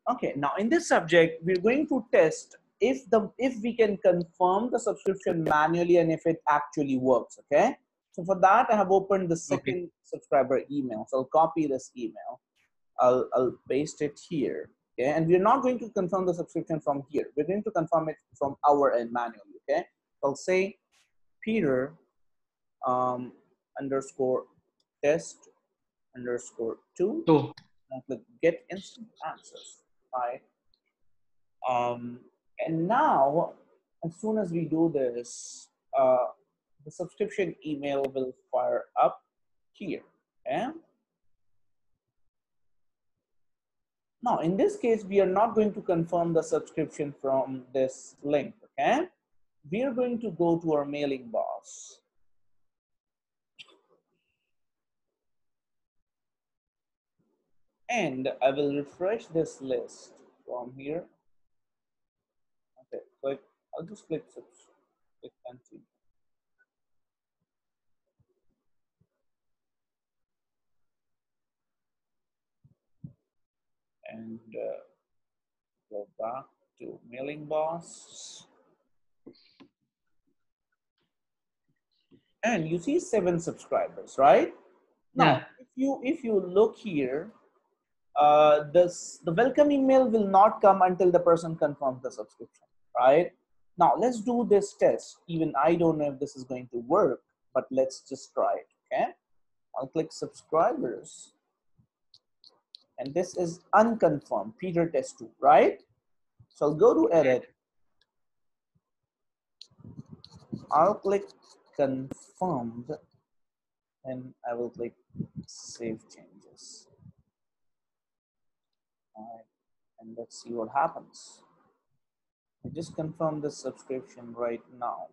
Okay, now in this subject, we're going to test if we can confirm the subscription manually and if it actually works. Okay, so for that I have opened the second subscriber email. So I'll copy this email. I'll paste it here. Okay, and we're not going to confirm the subscription from here. We're going to confirm it from our end manually. Okay, so I'll say Peter underscore test underscore 2 and click get instant access. Right. And now, as soon as we do this, the subscription email will fire up here. Okay. Now, in this case, we are not going to confirm the subscription from this link. Okay. We are going to go to our mailing boss. And I will refresh this list from here. Okay, so I'll just click continue. And go back to mailing boss. And you see 7 subscribers, right? Now, if you look here, the welcome email will not come until the person confirms the subscription, right? Now let's do this test. Even I don't know if this is going to work, but let's just try it. Okay, I'll click subscribers, and this is unconfirmed Peter test 2, right? So I'll go to edit. I'll click confirmed, and I will click save changes. All right, and let's see what happens. I just confirmed the subscription right now.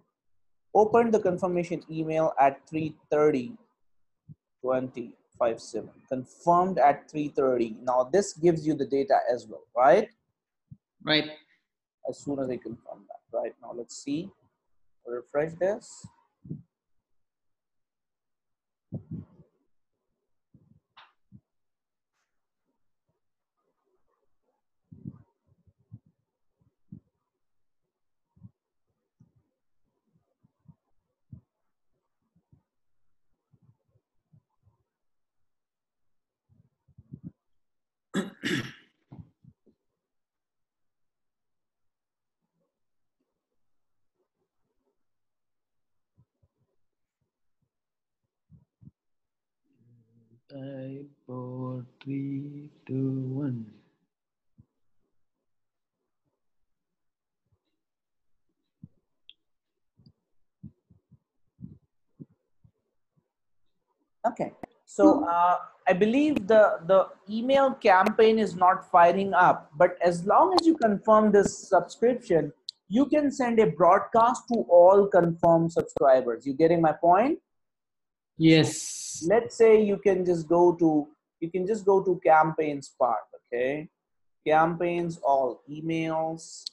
Open the confirmation email at 3:30, 2057. Confirmed at 3:30. Now this gives you the data as well, right? Right. As soon as I confirm that, right? Now let's see. I'll refresh this. Type 4, 3, 2, 1. Okay. So I believe the email campaign is not firing up, but as long as you confirm this subscription, you can send a broadcast to all confirmed subscribers. You getting my point? Yes. So let's say you can just go to campaigns part. Okay, campaigns, all emails,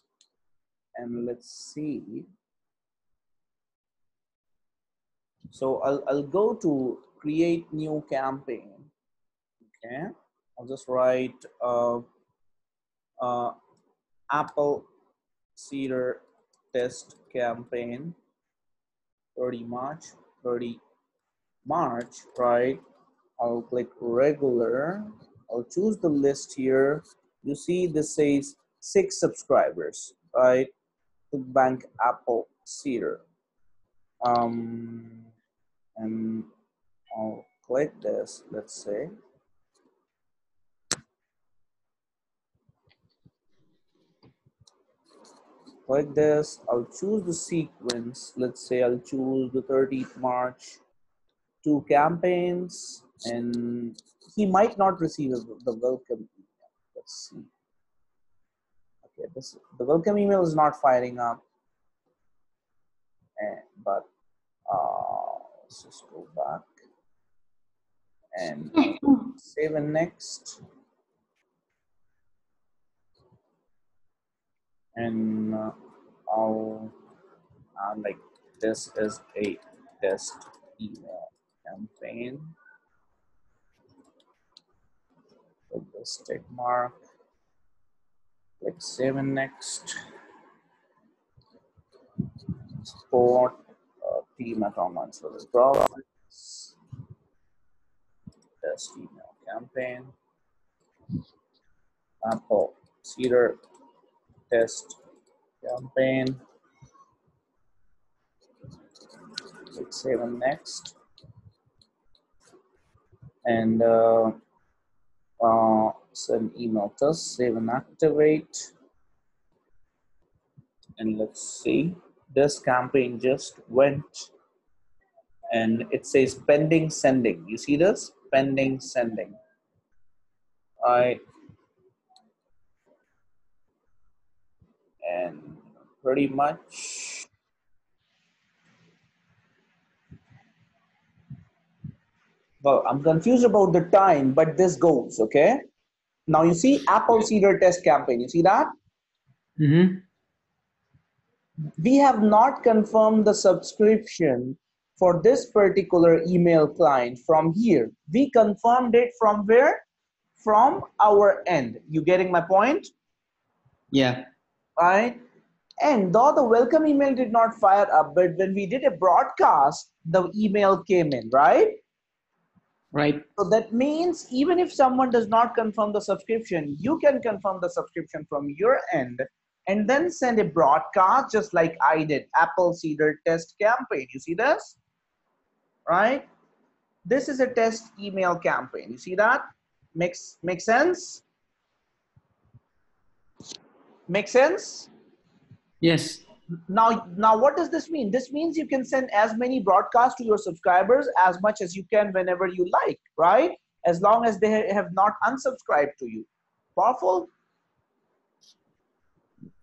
and let's see. So I'll go to create new campaign. Okay, I'll just write Apple Cedar test campaign 30 March, right? I'll click regular. I'll choose the list here. You see this says 6 subscribers, right? Bank Apple Cedar. And I'll click this, let's say. Click this, I'll choose the sequence. Let's say I'll choose the 30th March, 2 campaigns, and he might not receive the welcome email. Let's see. Okay, the welcome email is not firing up, but let's just go back and save and next. And I'll like this is a test email campaign with this tick mark. Click save and next. Support team at online service providers. Test email campaign. Apple Cedar test campaign. Click save and next. And send email test, save and activate. And let's see, this campaign just went and it says pending sending. You see this? Pending sending. All right. And pretty much, well, I'm confused about the time, but this goes, okay? Now you see Apple Cedar test campaign. You see that? Mm-hmm. We have not confirmed the subscription for this particular email client from here. We confirmed it from where? From our end. You getting my point? Yeah. Right? And though the welcome email did not fire up, but when we did a broadcast, the email came in, right? Right. So that means even if someone does not confirm the subscription, you can confirm the subscription from your end and then send a broadcast just like I did, Apple Cedar test campaign. You see this? Right? This is a test email campaign. You see that? Makes sense? Make sense? Yes. Now what does this mean? This means you can send as many broadcasts to your subscribers as much as you can whenever you like, right? As long as they have not unsubscribed to you. Powerful,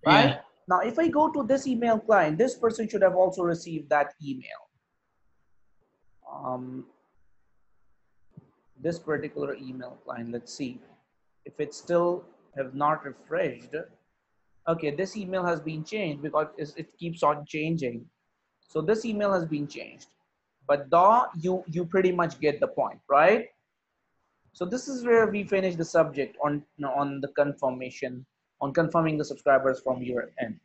right? Yeah. Now if I go to this email client, this person should have also received that email. This particular email client, let's see if it still have not refreshed. Okay, this email has been changed because it keeps on changing. So this email has been changed, but you pretty much get the point, right? So this is where we finish the subject on the confirmation, on confirming the subscribers from your end.